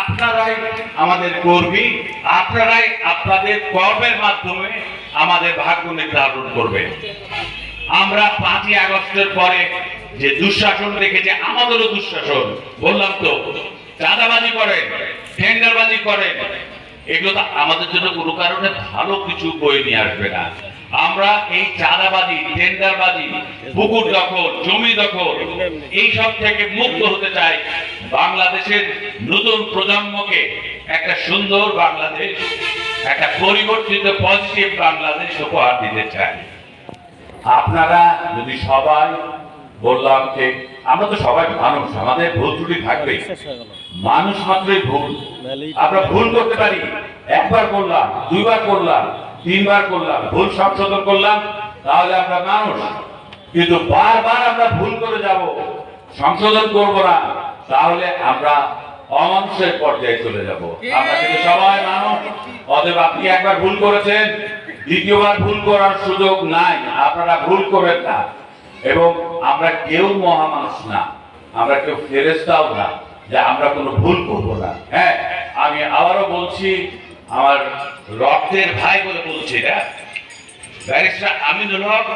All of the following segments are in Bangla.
আপনারাই আমাদের কর্মী, আপনারাই আপনাদের কর্মের মাধ্যমে আমাদের ভাগ্য নির্ধারণ করবেন। আমরা 5ই আগস্টের পরে যে দুঃশাসন দেখেছে, আমাদেরও দুঃশাসন, বললাম তো, চাঁদাবাজি করেন, টেন্ডারবাজি করেন, এগুলো তো আমাদের জন্য কোনো কারণে ভালো কিছু বয়ে নিয়ে আসবে না। আমরা এই চাঁদাবাজি, টেন্ডারবাজি, পুকুর দখল, জমি দখল, এইসব থেকে মুক্ত হতে চাই। বাংলাদেশের নতুন প্রজন্মকে একটা সুন্দর বাংলাদেশ, একটা পরিবর্তিত পজিটিভ বাংলাদেশ উপহার দিতে চাই। আপনারা যদি সবাই, বললাম যে আমরা তো সবাই মানুষ, আমাদের ভুল ত্রুটি থাকবে, মানুষ মাত্রই ভুল, আমরা ভুল করতে পারি। একবার করলাম, দুইবার করলাম, তিনবার করলাম, ভুল সংশোধন করলাম, তাহলে আমরা মানুষ। কিন্তু বারবার আমরা ভুল করে যাব, সংশোধন করব না, তাহলে আমরা অমানুষের পর্যায়ে চলে যাব। আমরা কিন্তু সবাই মানুষ। অতএব আপনি একবার ভুল করেছেন, দ্বিতীয়বার ভুল করার সুযোগ নাই, আপনারা ভুল করেন না। এবং আমরা কেউ মহামানুষ না, আমরা কেউ ফেরেশতাও না যে আমরা কোনো ভুল করব না। হ্যাঁ, আমি আবারও বলছি, আমার রক্তের ভাই বলে বলছি, এটা ব্যারিস্টার আমিনুল হক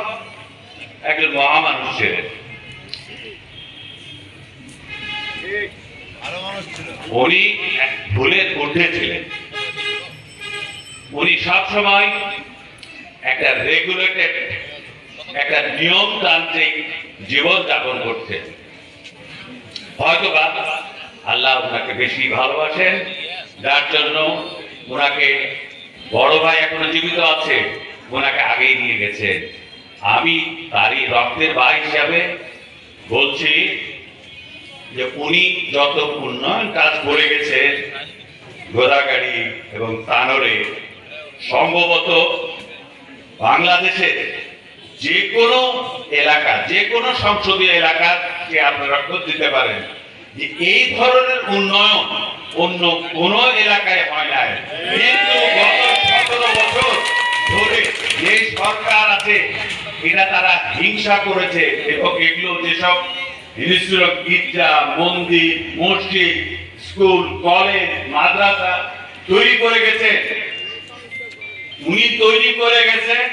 একজন মহামানুষ ছিলেন। উনি ভুলের ঊর্ধ্বে ছিলেন। উনি সবসময় একটা রেগুলেটেড, একটা নিয়মতান্ত্রিক জীবন যাপন করতেন। হয়তো আল্লাহ ওনাকে বেশি ভালোবাসেন, যার জন্য ওনাকে বড় ভাই এখনো জীবিত আছে, ওনাকে আগেই নিয়ে গেছেন। আমি তারই রক্তের ভাই হিসাবে বলছি যে উনি যত উন্নয়ন কাজ করে গেছেন গোদাগাড়ি এবং তানোরে, সম্ভবত বাংলাদেশের যে কোনো এলাকা, যে কোনো সংসদীয় এলাকাকে আপনারা খোঁজ দিতে পারেন যে এই ধরনের উন্নয়ন অন্য কোন এলাকায় হয় নাই। কিন্তু গত 17 বছর ধরে যে সরকার আছে, এরা তারা হিংসা করেছে এবং এগুলো যেসব ইনস্টিটিউট, গির্জা, মন্দির, মসজিদ, স্কুল, কলেজ, মাদ্রাসা তৈরি করে গেছে, উনি তৈরি করে গেছেন।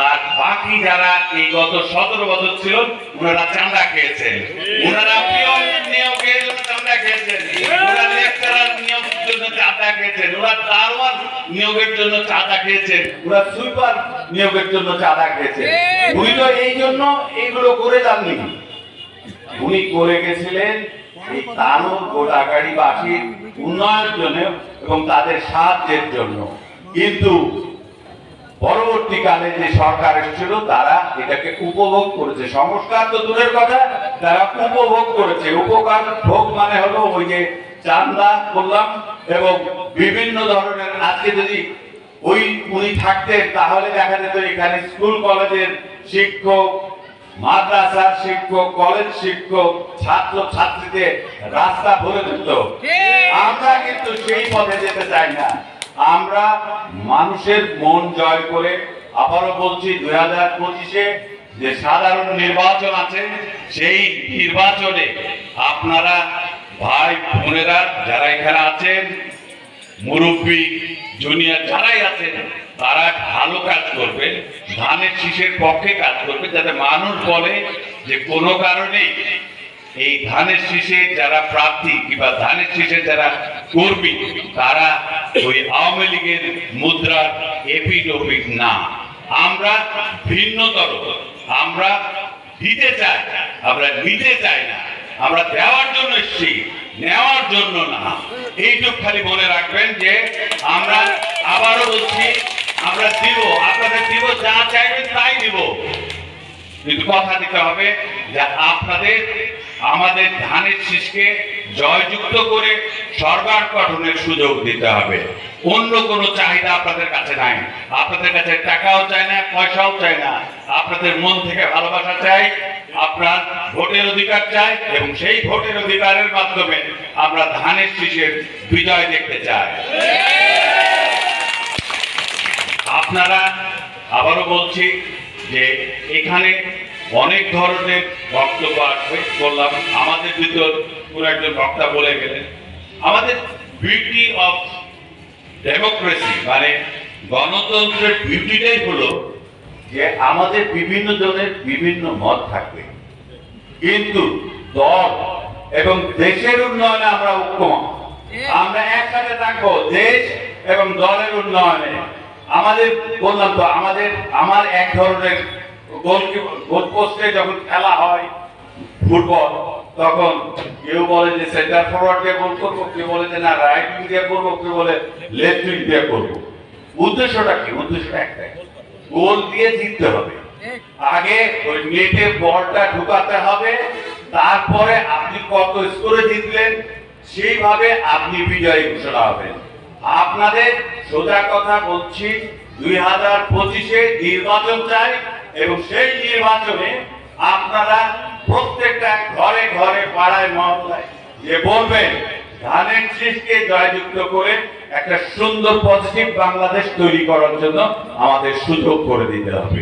আর বাকি যারা এই গত 17 বছর ছিল, ওনারা চাঁদা খেয়েছেন, ওনারা পিয়ন নিয়োগের জন্য চাঁদা খেয়েছেন, ওনারা লেকচারার নিয়োগের জন্য চাঁদা খেয়েছেন, ওরা দারোয়ান নিয়োগের জন্য চাঁদা খেয়েছেন, ওরা সুইপার নিয়োগের জন্য চাঁদা খেয়েছেন। উনি তো এই জন্য এইগুলো করে যাননি, উনি করে গেছিলেন এই তানোর গোদাগাড়িবাসীর উন্নয়নের জন্য এবং তাদের সাহায্যের জন্য। কিন্তু পরবর্তীকালে যে সরকার এসেছিল, তারা এটাকে উপভোগ করেছে। সংস্কার তো দূরের কথা, তারা উপভোগ করেছে। উপকার ভোগ মানে হলো ওই যে চাঁদা করলাম এবং বিভিন্ন ধরনের। আজকে যদি ওই উনি থাকতেন, তাহলে দেখা যেত এখানে স্কুল কলেজের শিক্ষক, মাদ্রাসার শিক্ষক, কলেজ শিক্ষক, ছাত্র ছাত্রীদের রাস্তা ভরে দিত। আমরা কিন্তু সেই পথে যেতে চাই না। আমরা মানুষের মন জয় করে, আবারও বলছি, 2025-এ যে সাধারণ নির্বাচন আছে, সেই নির্বাচনে আপনারা ভাই বোনেরা যারা এখানে আছেন, মুরব্বী জুনিয়র যারাই আছেন, তারা ভালো কাজ করবেন, ধানের শীষের পক্ষে কাজ করবেন, যাতে মানুষ বলে যে কোনো কারণেই এই ধানের শীষের যারা প্রার্থী কিংবা ধানের শীষের যারা কর্মী, তারা ওই আওয়ামী লীগের মুদ্রার এপিট ওপিট না। আমরা ভিন্নতর, আমরা দিতে চাই, আমরা নিতে চাই না। আমরা দেওয়ার জন্য এসেছি, নেওয়ার জন্য না। এইটুক খালি মনে রাখবেন যে আমরা, আবারও বলছি, আমরা দিব, আপনাদের দিব, যা চাইবেন তাই দিব। কিন্তু কথা দিতে হবে যে আপনাদের আমাদের ধানের শীষকে জয়যুক্ত করে সরকার গঠনের সুযোগ দিতে হবে। অন্য কোনো চাহিদা আপনাদের কাছে নাই। আপনাদের কাছে টাকাও চাই না, পয়সাও চাই না। আপনাদের মন থেকে ভালোবাসা চাই, আপনার ভোটের অধিকার চাই, এবং সেই ভোটের অধিকারের মাধ্যমে আমরা ধানের শীষের বিজয় দেখতে চাই। আপনারা, আবারও বলছি যে এখানে অনেক ধরনের বক্তব্য আসবে। বললাম আমাদের ভিতর কোন একজন বক্তা বলে গেলেন, আমাদের বিউটি অফ ডেমোক্রেসি, মানে গণতন্ত্রের বিউটিটাই হলো যে আমাদের বিভিন্ন জনের বিভিন্ন মত থাকবে, কিন্তু দল এবং দেশের উন্নয়নে আমরা ঐক্যমত। আমরা একসাথে থাকবো দেশ এবং দলের উন্নয়নে। আমাদের বললাম তো, আমার এক ধরনের গোল পোস্টে যখন খেলা হয় ফুটবল, তখন কেউ বলে যে সেন্টার ফরওয়ার্ড দিয়ে গোল করবো, কেউ বলে যে না রাইট উইং দিয়ে করবো, কেউ বলে লেফট উইং দিয়ে করবো। উদ্দেশ্যটা কি? উদ্দেশ্যটা একটাই, গোল দিয়ে জিততে হবে। আগে ওই নেটে বলটা ঢুকাতে হবে, তারপরে আপনি কত স্কোরে জিতলেন সেইভাবে আপনি বিজয়ী ঘোষণা হবেন। আপনাদের সোজা কথা বলছি, 2025-এ নির্বাচন চাই এবং সেই নির্বাচনে আপনারা প্রত্যেকটা ঘরে ঘরে পাড়ায় মহল্লায় যে বলবেন ধানের শীষকে জয়যুক্ত করে একটা সুন্দর পজিটিভ বাংলাদেশ তৈরি করার জন্য আমাদের সুযোগ করে দিতে হবে।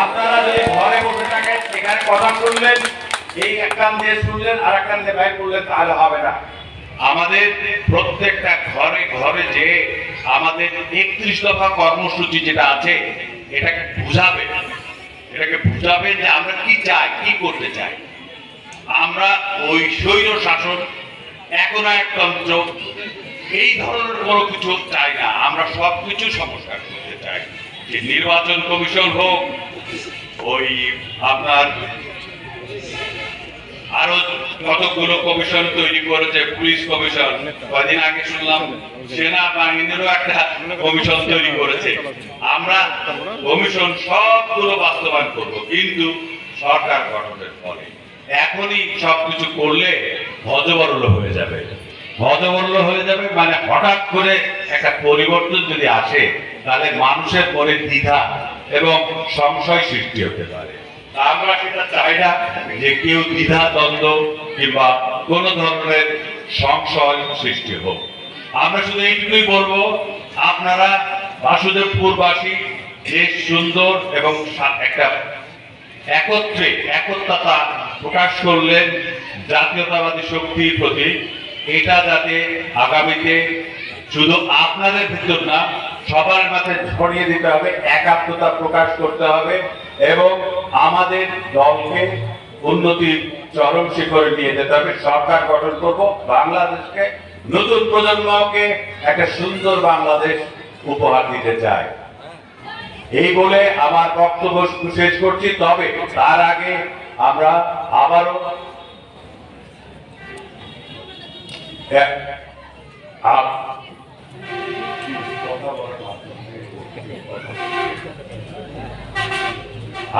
আপনারা যদি ঘরে বসে থাকেন, এখানে কথা শুনলেন, এই এক কান দিয়ে শুনলেন আর এক কান দিয়ে বাইর করলেন, তাহলে হবে না। আমাদের প্রত্যেকটা ঘরে ঘরে যে আমাদের 31 দফা কর্মসূচি যেটা আছে, এটাকে বুঝাবে যে আমরা কি চাই, কি করতে চাই। আমরা ওই স্বৈর শাসন, একনায়কতন্ত্র, এই ধরনের কোনো কিছু চাই না। আমরা সবকিছু সংস্কার করতে চাই। যে নির্বাচন কমিশন হোক, ওই আপনার আরো কতগুলো কমিশন তৈরি করেছে, পুলিশ কমিশন, কদিন আগে শুনলাম সেনাবাহিনীরও একটা কমিশন তৈরি করেছে। আমরা কমিশন সবগুলো বাস্তবায়ন করব, কিন্তু সরকার গঠনের পরে। এখনই সবকিছু করলে হযবরল হয়ে যাবে। মানে হঠাৎ করে একটা পরিবর্তন যদি আসে, তাহলে মানুষের মনে দ্বিধা এবং সংশয় সৃষ্টি হতে পারে। আমরা সেটা চাই না যে কেউ দ্বিধা দ্বন্দ্ব কিংবা কোন ধরনের সংশয় সৃষ্টি হোক। আমরা শুধু এইটুকুই বলবো, আপনারা বাসুদেবপুরবাসী দেশ সুন্দর এবং একটা একত্রতা প্রকাশ করলেন জাতীয়তাবাদী শক্তির প্রতি। এটা যাতে আগামীতে শুধু আপনাদের ভিতর না, সবার মাথায় ছড়িয়ে দিতে হবে, একাত্মতা প্রকাশ করতে হবে এবং আমাদের দলকে উন্নতির চরম শিখরে নিয়ে যেতে হবে। সরকার গঠন করব, বাংলাদেশকে, নতুন প্রজন্মকে একটা সুন্দর বাংলাদেশ উপহার দিতে চাই। এই বলে আমার বক্তব্য শেষ করছি। তবে তার আগে আমরা আবারও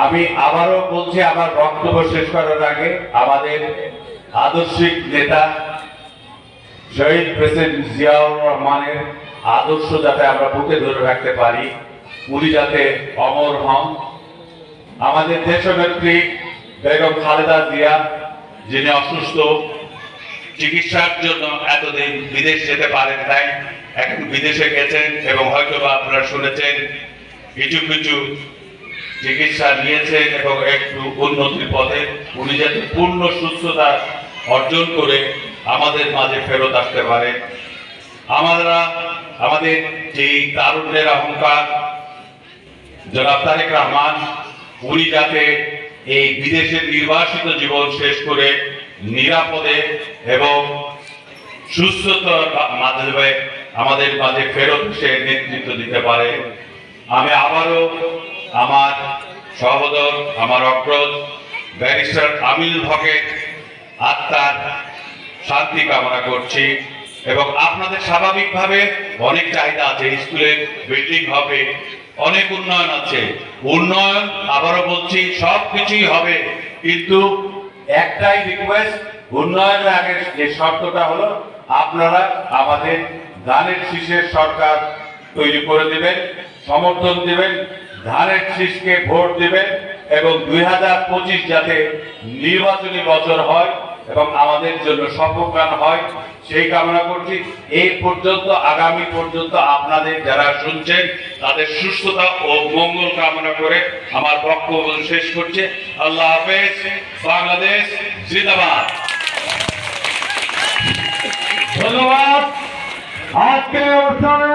আমি আবারও বলছি, আমার বক্তব্য শেষ করার আগে আমাদের আদর্শিক নেতা শহীদ প্রেসিডেন্ট জিয়াউর রহমানের আদর্শ যাতে আমরা বুকে ধরে রাখতে পারি, উনি যাতে অমর হন। আমাদের দেশনেত্রী বেগম খালেদা জিয়া, যিনি অসুস্থ, চিকিৎসার জন্য এতদিন বিদেশ যেতে পারেন নাই, এখন বিদেশে গেছেন এবং হয়তো আপনারা শুনেছেন কিছু চিকিৎসা নিয়েছেন এবং একটু উন্নতির পথে। উনি যাতে পূর্ণ সুস্থতা অর্জন করে আমাদের মাঝে ফেরত আসতে পারে। আমাদের যে তারুণ্যের অহংকার জনাব তারেক রহমান, উনি যাতে এই বিদেশে নির্বাসিত জীবন শেষ করে নিরাপদে এবং সুস্থতার মাধ্যমে আমাদের মাঝে ফেরত এসে নেতৃত্ব দিতে পারে। আমি আবারও আমার সহোদর, আমার অগ্রজ ব্যারিস্টার আমিনুল হকের আত্মার শান্তি কামনা করছি এবং আপনাদের স্বাভাবিকভাবে অনেক চাহিদা আছে, স্কুলের বিল্ডিং হবে, অনেক উন্নয়ন আছে। উন্নয়ন আবারও বলছি সবকিছুই হবে, কিন্তু একটাই রিকোয়েস্ট, উন্নয়নের আগে যে শর্তটা হলো আপনারা আমাদের ধানের শীষের সরকার তৈরি করে দেবেন, সমর্থন দেবেন, ধানের শীষকে ভোট দেবেন এবং 2025 যাতে নির্বাচনী বছর হয় এবং আমাদের জন্য সফলকাম হয় সেই কামনা করছি। এই পর্যন্ত, আগামী পর্যন্ত আপনাদের যারা শুনছেন তাদের সুস্থতা ও মঙ্গল কামনা করে আমার বক্তব্য শেষ করছে। আল্লাহ হাফেজ। বাংলাদেশ জিন্দাবাদ। ধন্যবাদ। আজকে অনুষ্ঠানে